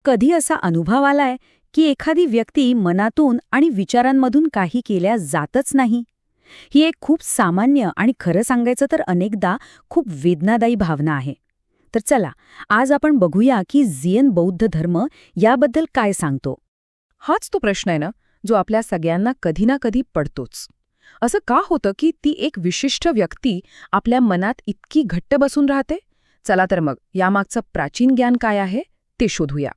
कधी असा अनुभव आलाय की एखादी व्यक्ती मनातून आणि विचारांमधून काही केल्या जातच नाही? ही एक खूप सामान्य आणि खरं सांगायचं तर अनेकदा खूप वेदनादायी भावना आहे. तर चला, आज आपण बघूया की झेन बौद्ध धर्म याबद्दल काय सांगतो. हाच तो प्रश्न आहे ना, जो आपल्या सगळ्यांना कधी ना कधी पडतोच. असं का होतं की ती एक विशिष्ट व्यक्ती आपल्या मनात इतकी घट्ट बसून राहते? चला तर मग यामागचं प्राचीन ज्ञान काय आहे ते शोधूया.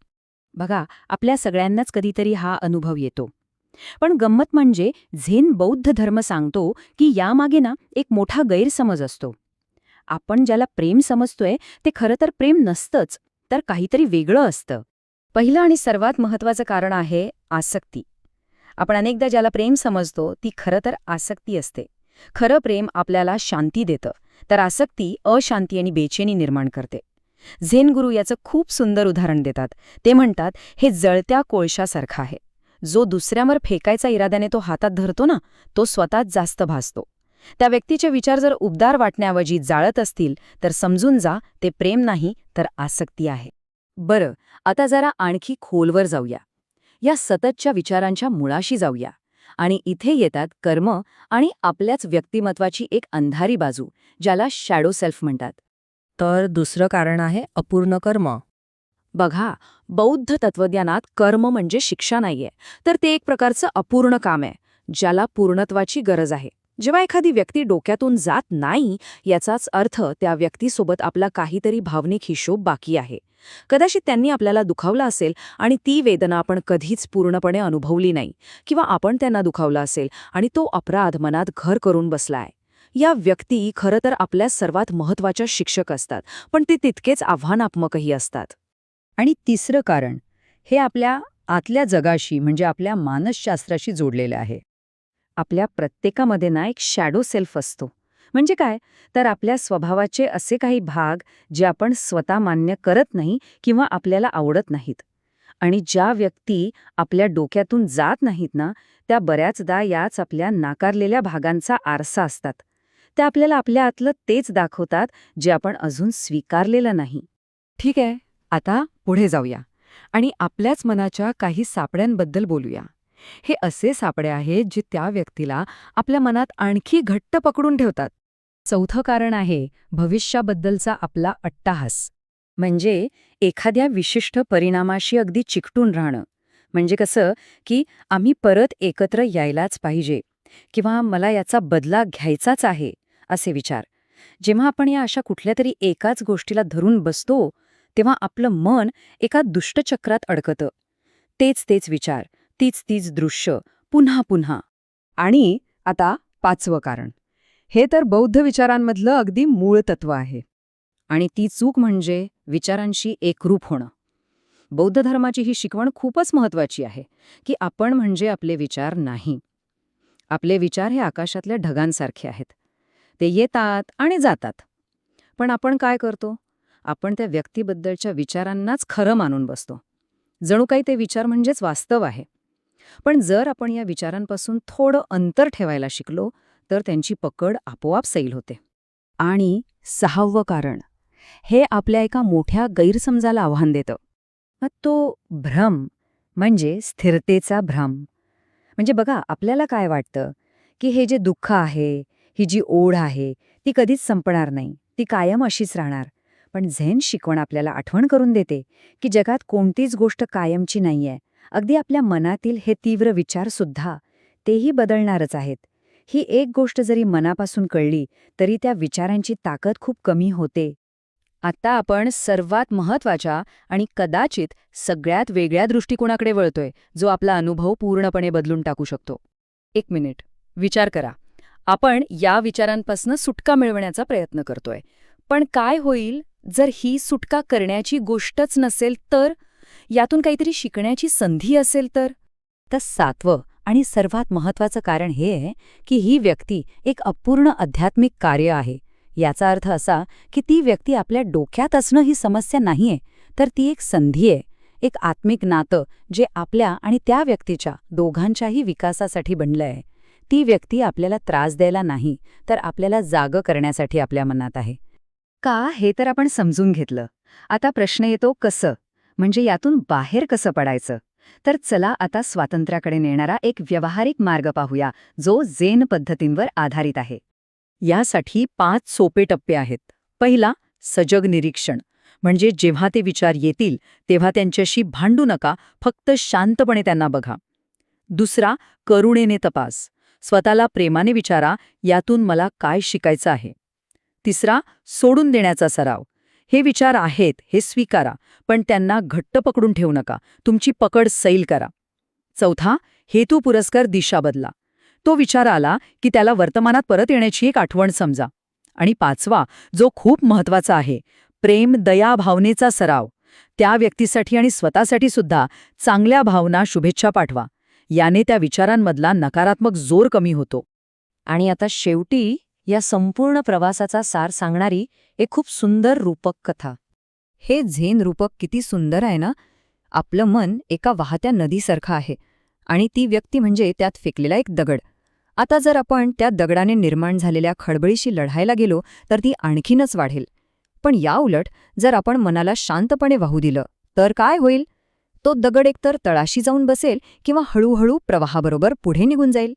बघा, आपल्या सगळ्यांनाच कधीतरी हा अनुभव येतो. पण गंमत म्हणजे झेन बौद्ध धर्म सांगतो की यामागे ना एक मोठा गैरसमज असतो. आपण ज्याला प्रेम समजतोय ते खरं तर प्रेम नसतंच, तर काहीतरी वेगळं असतं. पहिलं आणि सर्वात महत्त्वाचं कारण आहे आसक्ती. आपण अनेकदा ज्याला प्रेम समजतो ती खरं तर आसक्ती असते. खरं प्रेम आपल्याला शांती देतं, तर आसक्ती अशांती आणि बेचैनी निर्माण करते. झेन गुरु याचं खूप सुंदर उदाहरण देतात. ते म्हणतात, हे जळत्या कोळशासारखं आहे. जो दुसऱ्यावर फेकायचा इराद्याने तो हातात धरतो ना, तो स्वतःच जास्त भासतो. त्या व्यक्तीचे विचार जर उबदार वाटण्याऐवजी जाळत असतील तर समजून जा, ते प्रेम नाही तर आसक्ती आहे. बरं, आता जरा आणखी खोलवर जाऊया. या सततच्या विचारांच्या मुळाशी जाऊया. आणि इथे येतात कर्म आणि आपल्याच व्यक्तिमत्वाची एक अंधारी बाजू, ज्याला शॅडो सेल्फ म्हणतात. तर दुसरं कारण आहे अपूर्ण कर्म. बघा, बौद्ध तत्वज्ञानात कर्म म्हणजे शिक्षा नाहीये, तर ते एक प्रकारचं अपूर्ण काम आहे, ज्याला पूर्णत्वाची गरज आहे. जेव्हा एखादी व्यक्ती डोक्यातून जात नाही, याचाच अर्थ त्या व्यक्तीसोबत आपला काहीतरी भावनिक हिशोब बाकी आहे. कदाचित त्यांनी आपल्याला दुखावलं असेल आणि ती वेदना आपण कधीच पूर्णपणे अनुभवली नाही, किंवा आपण त्यांना दुखावलं असेल आणि तो अपराध मनात घर करून बसलाय. या व्यक्ती खरं तर आपल्या सर्वात महत्त्वाच्या शिक्षक असतात, पण ते तितकेच आव्हानात्मकही असतात. आणि तिसरं कारण हे आपल्या आतल्या जगाशी म्हणजे आपल्या मानसशास्त्राशी जोडलेलं आहे. आपल्या प्रत्येकामध्ये ना एक शॅडो सेल्फ असतो. म्हणजे काय, तर आपल्या स्वभावाचे असे काही भाग जे आपण स्वतः मान्य करत नाही किंवा आपल्याला आवडत नाहीत. आणि ज्या व्यक्ती आपल्या डोक्यातून जात नाहीत ना, त्या बऱ्याचदा याच आपल्या नाकारलेल्या भागांचा आरसा असतात. त्या आपल्याला आपल्या आतलं तेच दाखवतात जे आपण अजून स्वीकारलेलं नाही. ठीक आहे, आता पुढे जाऊया आणि आपल्याच मनाच्या काही सापड्यांबद्दल बोलूया. हे असे सापडे आहेत जे त्या व्यक्तीला आपल्या मनात आणखी घट्ट पकडून ठेवतात. चौथं कारण आहे भविष्याबद्दलचा आपला अट्टाहास. म्हणजे एखाद्या विशिष्ट परिणामाशी अगदी चिकटून राहणं. म्हणजे कसं, की आम्ही परत एकत्र यायलाच पाहिजे, किंवा मला याचा बदला घ्यायचाच आहे, असे विचार. जेव्हा आपण या अशा कुठल्या तरी एकाच गोष्टीला धरून बसतो, तेव्हा आपलं मन एका दुष्टचक्रात अडकतं. तेच तेच विचार, तीच तीच दृश्य, पुन्हा पुन्हा. आणि आता पाचवं कारण, हे तर बौद्ध विचारांमधलं अगदी मूळ तत्व आहे. आणि ती चूक म्हणजे विचारांशी एकरूप होणं. बौद्ध धर्माची ही शिकवण खूपच महत्वाची आहे, की आपण म्हणजे आपले विचार नाही. आपले विचार हे आकाशातल्या ढगांसारखे आहेत. ते येतात आणि जातात. पण आपण काय करतो? आपण त्या व्यक्तीबद्दलच्या विचारांनाच खरं मानून बसतो. जणू काही ते विचार म्हणजेच वास्तव आहे. पण जर आपण या विचारांपासून थोडं अंतर ठेवायला शिकलो, तर त्यांची पकड आपोआप सैल होते. आणि सहावं कारण, हे आपल्या एका मोठ्या गैरसमजाला आव्हान देतं. मग तो भ्रम म्हणजे स्थिरतेचा भ्रम. म्हणजे बघा, आपल्याला काय वाटतं, की हे जे दुःख आहे, ही जी ओढ आहे, ती कधीच संपणार नाही, ती कायम अशीच राहणार. पण झेन शिकवण आपल्याला आठवण करून देते की जगात कोणतीच गोष्ट कायमची नाहीये. अगदी आपल्या मनातील हे तीव्र विचारसुद्धा, तेही बदलणारच आहेत. ही एक गोष्ट जरी मनापासून कळली तरी त्या विचारांची ताकद खूप कमी होते. आता आपण सर्वात महत्वाच्या आणि कदाचित सगळ्यात वेगळ्या दृष्टिकोनाकडे वळतोय, जो आपला अनुभव पूर्णपणे बदलून टाकू शकतो. एक मिनिट, विचार करा. आपण या विचारांपासून सुटका मिळवण्याचा प्रयत्न करतोय. पण काय होईल जर ही सुटका करण्याची गोष्टच नसेल तर? यातून काहीतरी शिकण्याची संधी असेल तर? तर सातवं आणि सर्वात महत्वाचं कारण हे आहे की ही व्यक्ती एक अपूर्ण आध्यात्मिक कार्य आहे. याचा अर्थ असा की ती व्यक्ती आपल्या डोक्यात असणं ही समस्या नाहीये, तर ती एक संधी आहे, एक आत्मिक नातं जे आपल्या आणि त्या व्यक्तीच्या दोघांच्याही विकासासाठी बनलं आहे. ती व्यक्ती आपल्याला त्रास द्यायला नाही, तर आपल्याला जागं करण्यासाठी आपल्या मनात आहे. का, हे तर आपण समजून घेतलं. आता प्रश्न येतो कसं? म्हणजे यातून बाहेर कसं पडायचं? तर चला आता स्वातंत्र्याकडे नेणारा एक व्यावहारिक मार्ग पाहूया, जो झेन पद्धतींवर आधारित आहे. यासाठी 5 सोपे टप्पे आहेत. पहिला, सजग निरीक्षण. म्हणजे जेव्हा ते विचार येतील तेव्हा त्यांच्याशी भांडू नका, फक्त शांतपणे त्यांना बघा. दुसरा, करुणेने तपास. स्वतःला प्रेमाने विचारा, यातून मला काय शिकायचं आहे. तिसरा, सोडून देण्याचा सराव. हे विचार आहेत हे स्वीकारा, पण त्यांना घट्ट पकडून ठेवू नका, तुमची पकड सैल करा. चौथा, हेतुपुरस्सर दिशा बदला. तो विचार आला की त्याला वर्तमानात परत येण्याची एक आठवण समजा. आणि पाचवा, जो खूप महत्वाचा आहे, प्रेम दया भावनेचा सराव. त्या व्यक्तीसाठी आणि स्वतःसाठी सुद्धा चांगल्या भावना, शुभेच्छा पाठवा. याने त्या विचारांमधला नकारात्मक जोर कमी होतो. आणि आता शेवटी या संपूर्ण प्रवासाचा सार सांगणारी एक खूप सुंदर रूपक कथा. हे झेन रूपक किती सुंदर आहे ना. आपलं मन एका वाहत्या नदीसारखं आहे आणि ती व्यक्ती म्हणजे त्यात फेकलेला एक दगड. आता जर आपण त्या दगडाने निर्माण झालेल्या खळबळीशी लढायला गेलो तर ती आणखीनच वाढेल. पण याउलट जर आपण मनाला शांतपणे वाहू दिलं तर काय होईल? तो दगड एकतर तळाशी जाऊन बसेल किंवा हळूहळू प्रवाहाबरोबर पुढे निघून जाईल.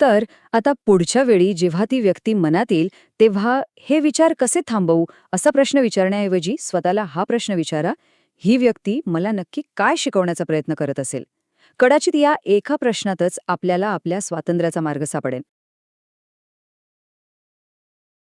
तर आता पुढच्या वेळी जेव्हा ती व्यक्ती मनात येईल तेव्हा हे विचार कसे थांबवू असा प्रश्न विचारण्याऐवजी स्वतःला हा प्रश्न विचारा, ही व्यक्ती मला नक्की काय शिकवण्याचा प्रयत्न करत असेल? कदाचित या एका प्रश्नातच आपल्याला आपल्या स्वातंत्र्याचा मार्ग सापडेल.